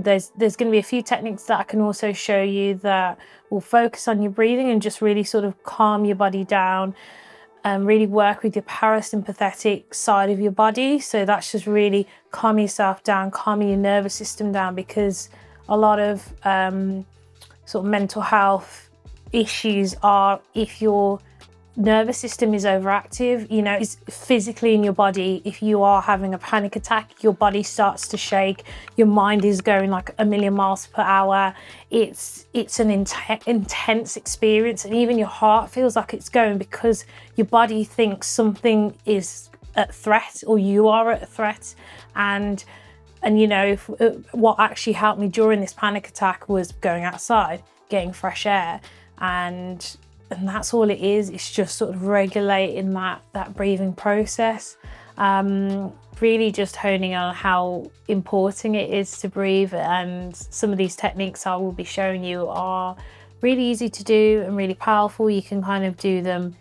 There's going to be a few techniques that I can also show you that will focus on your breathing and just really sort of calm your body down and really work with your parasympathetic side of your body. So that's just really calming yourself down, calming your nervous system down, because a lot of sort of mental health issues are if your nervous system is overactive, you know, it's physically in your body. If you are having a panic attack, your body starts to shake, your mind is going like a million miles per hour. It's an intense experience, and even your heart feels like it's going because your body thinks something is at threat or you are at threat. And you know, what actually helped me during this panic attack was going outside, getting fresh air, and that's all it is. It's just sort of regulating that breathing process. Really just honing on how important it is to breathe. And some of these techniques I will be showing you are really easy to do and really powerful. You can kind of do them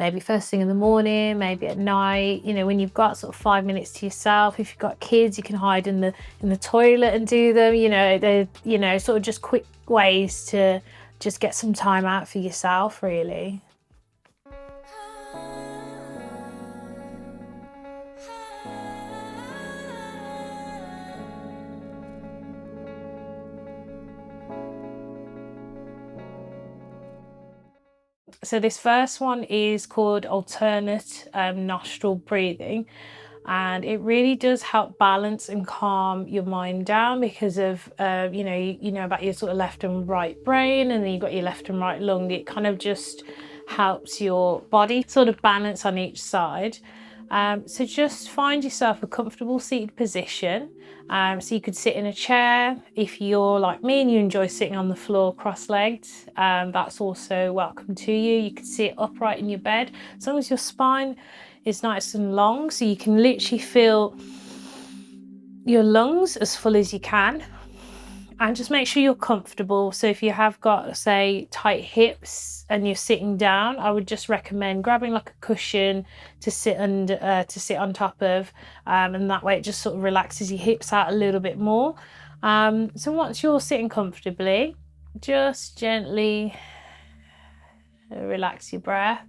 maybe first thing in the morning, maybe at night, you know, when you've got sort of 5 minutes to yourself. If you've got kids, you can hide in the toilet and do them. You know, they're, you know, sort of just quick ways to just get some time out for yourself, really. So this first one is called alternate nostril breathing. And it really does help balance and calm your mind down because of, you know about your sort of left and right brain, and then you've got your left and right lung. It kind of just helps your body sort of balance on each side. So just find yourself a comfortable seated position. So you could sit in a chair. If you're like me and you enjoy sitting on the floor cross-legged, that's also welcome to you. You could sit upright in your bed, as long as your spine is nice and long, so you can literally feel your lungs as full as you can. And just make sure you're comfortable. So if you have got, say, tight hips and you're sitting down, I would just recommend grabbing like a cushion to sit on top of, and that way it just sort of relaxes your hips out a little bit more. So once you're sitting comfortably, just gently relax your breath.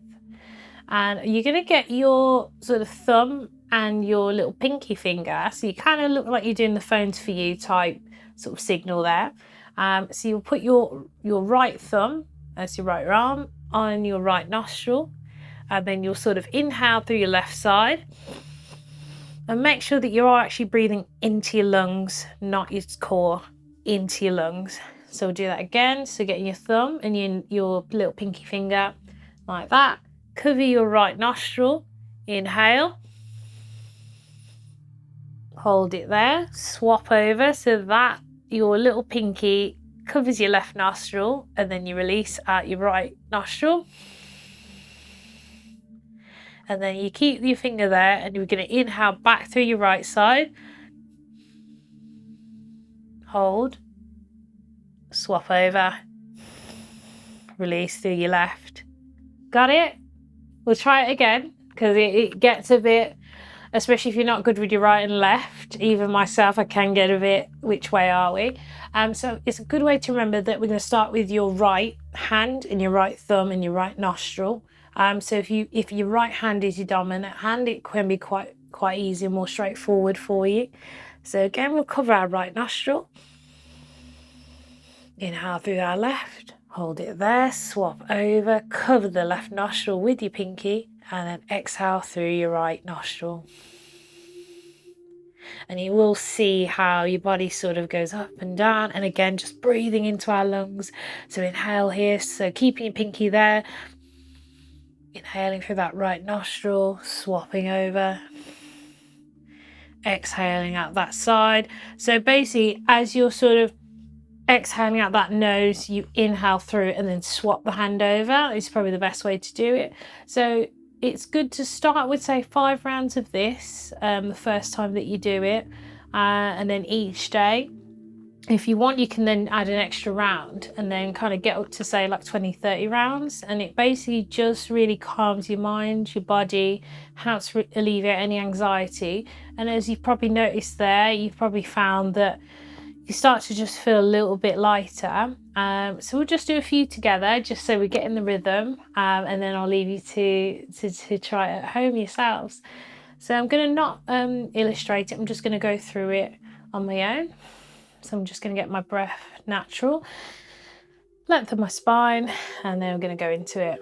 And you're going to get your sort of thumb and your little pinky finger, so you kind of look like you're doing the phones for you type sort of signal there. So you'll put your right thumb as your right arm on your right nostril, and then you'll sort of inhale through your left side, and make sure that you are actually breathing into your lungs, not your core, into your lungs. So we'll do that again. So getting your thumb and your little pinky finger like that. Cover your right nostril, inhale, hold it there, swap over so that your little pinky covers your left nostril, and then you release out your right nostril. And then you keep your finger there, and you're going to inhale back through your right side, hold, swap over, release through your left. Got it? We'll try it again, because it gets a bit, especially if you're not good with your right and left. Even myself, I can get a bit, which way are we? So it's a good way to remember that we're going to start with your right hand and your right thumb and your right nostril. So if your right hand is your dominant hand, it can be quite easy and more straightforward for you. So again, we'll cover our right nostril. Inhale through our left. Hold it there, swap over, cover the left nostril with your pinky, and then exhale through your right nostril. And you will see how your body sort of goes up and down, and again, just breathing into our lungs. So inhale here, so keeping your pinky there, inhaling through that right nostril, swapping over, exhaling out that side. So basically, as you're sort of exhaling out that nose, you inhale through and then swap the hand over. It's probably the best way to do it. So it's good to start with, say, 5 rounds of this the first time that you do it, and then each day. If you want, you can then add an extra round and then kind of get up to, say, like 20-30 rounds, and it basically just really calms your mind, your body, helps alleviate any anxiety. And as you've probably noticed there, you've probably found that you start to just feel a little bit lighter. So we'll just do a few together, just so we get in the rhythm, and then I'll leave you to try it at home yourselves. So I'm going to not illustrate it, I'm just going to go through it on my own. So I'm just going to get my breath natural, length of my spine, and then I'm going to go into it.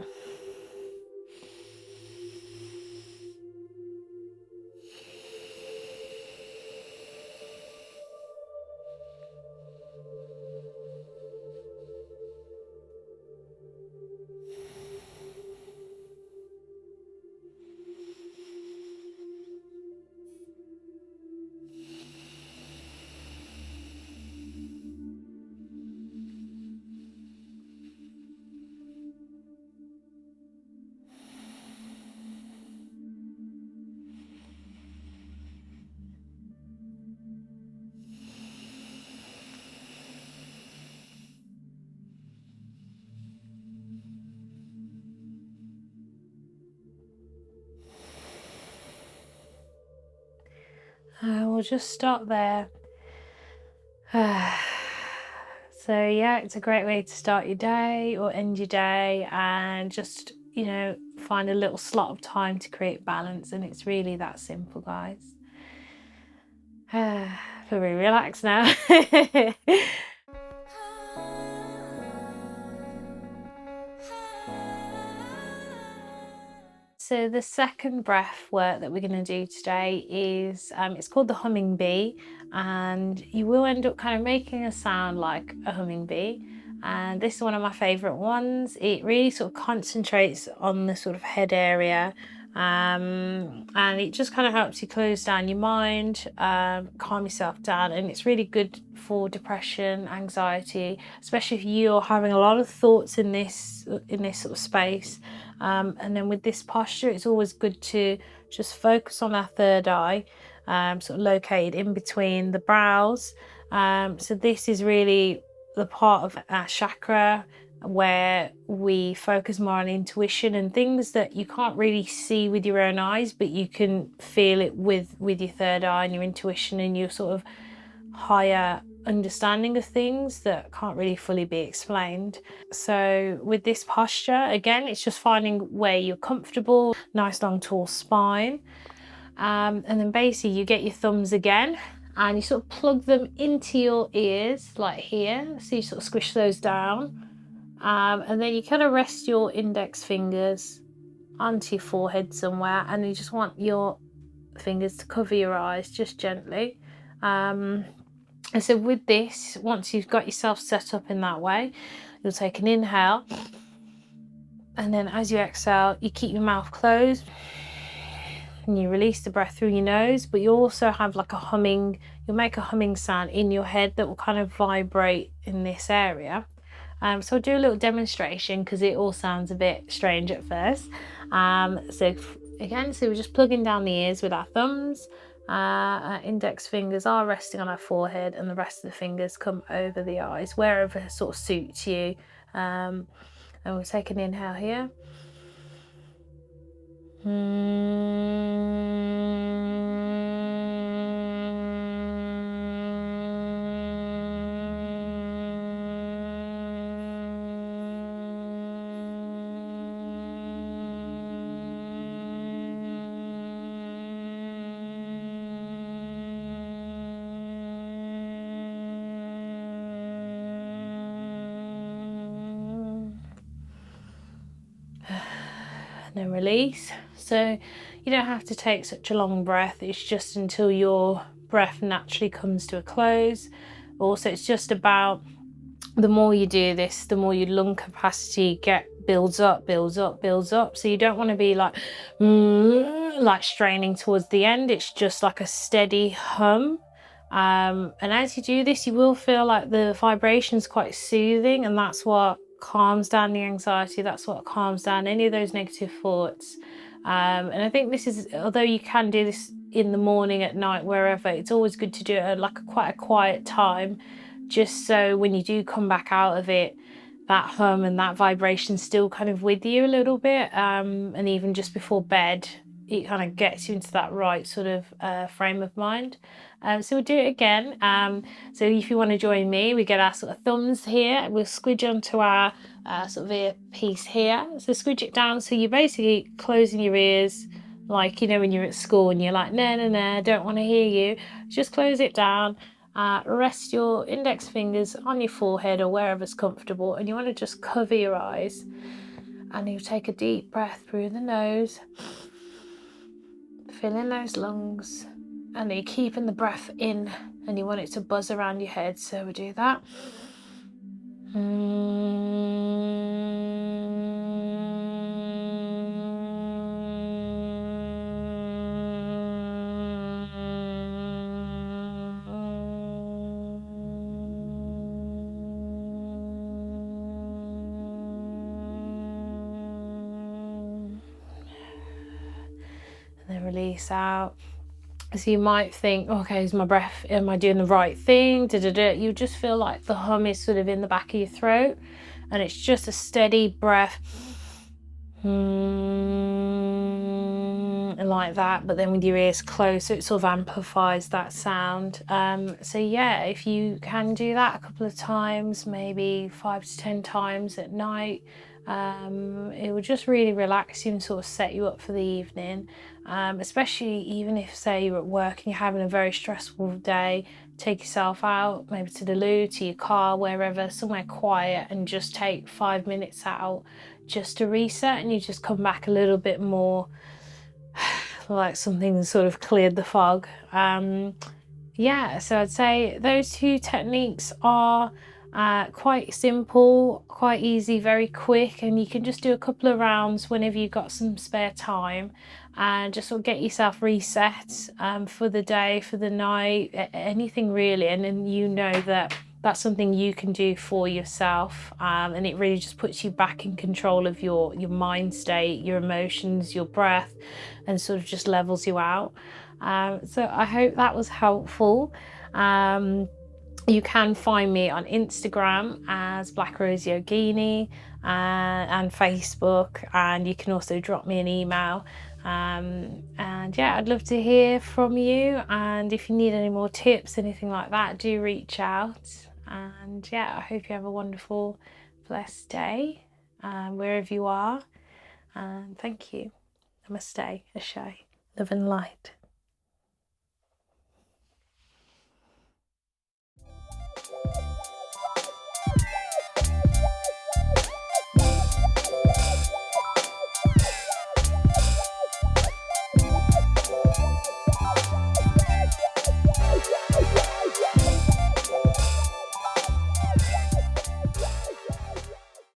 We'll just stop there. So yeah, it's a great way to start your day or end your day, and just, you know, find a little slot of time to create balance. And it's really that simple, guys. Feel really relaxed now. So the second breath work that we're going to do today is, it's called the humming bee, and you will end up kind of making a sound like a humming bee. And this is one of my favourite ones. It really sort of concentrates on the sort of head area, and it just kind of helps you close down your mind, calm yourself down, and it's really good for depression, anxiety, especially if you're having a lot of thoughts in this sort of space. And then with this posture, it's always good to just focus on our third eye, sort of located in between the brows. So this is really the part of our chakra where we focus more on intuition and things that you can't really see with your own eyes, but you can feel it with your third eye and your intuition and your sort of higher understanding of things that can't really fully be explained. So with this posture, again, it's just finding where you're comfortable, nice long tall spine, and then basically you get your thumbs again and you sort of plug them into your ears like here, so you sort of squish those down, and then you kind of rest your index fingers onto your forehead somewhere, and you just want your fingers to cover your eyes just gently. And so with this, once you've got yourself set up in that way, you'll take an inhale, and then as you exhale, you keep your mouth closed and you release the breath through your nose, but you also have like a humming, you'll make a humming sound in your head that will kind of vibrate in this area. So I'll do a little demonstration because it all sounds a bit strange at first. So we're just plugging down the ears with our thumbs. Our index fingers are resting on our forehead, and the rest of the fingers come over the eyes, wherever sort of suits you. And we'll take an inhale here. And then release. So you don't have to take such a long breath, it's just until your breath naturally comes to a close. Also, it's just about, the more you do this, the more your lung capacity builds up. So you don't want to be like straining towards the end. It's just like a steady hum. And as you do this, you will feel like the vibration's quite soothing, and that's what calms down the anxiety, that's what calms down any of those negative thoughts. And I think this is, although you can do this in the morning, at night, wherever, it's always good to do it at like quite a quiet time, just so when you do come back out of it, that hum and that vibration still kind of with you a little bit. And even just before bed, it kind of gets you into that right sort of frame of mind. So we'll do it again. So if you want to join me, we get our sort of thumbs here. We'll squidge onto our sort of ear piece here. So squidge it down. So you're basically closing your ears, like, you know, when you're at school and you're like, no, no, no, don't want to hear you. Just close it down. Rest your index fingers on your forehead or wherever's comfortable, and you want to just cover your eyes. And you take a deep breath through the nose, fill in those lungs, and then you're keeping the breath in, and you want it to buzz around your head. So we do that. And then release out. So you might think, okay, is my breath, am I doing the right thing? You just feel like the hum is sort of in the back of your throat, and it's just a steady breath, like that, but then with your ears closed, so it sort of amplifies that sound. So yeah, if you can do that a couple of times, maybe 5 to 10 times at night, it will just really relax you and sort of set you up for the evening. Especially even if, say, you're at work and you're having a very stressful day, take yourself out, maybe to the loo, to your car, wherever, somewhere quiet, and just take 5 minutes out just to reset, and you just come back a little bit more like something sort of cleared the fog. Yeah, so I'd say those two techniques are quite simple, quite easy, very quick, and you can just do a couple of rounds whenever you've got some spare time, and just sort of get yourself reset for the day, for the night, anything really. And then you know that that's something you can do for yourself, and it really just puts you back in control of your mind state, your emotions, your breath, and sort of just levels you out. So I hope that was helpful. You can find me on Instagram as Black Rose Yogini, and Facebook, and you can also drop me an email. And yeah, I'd love to hear from you, and if you need any more tips, anything like that, do reach out. And yeah, I hope you have a wonderful, blessed day wherever you are, and thank you. Namaste, Ashe, love and light.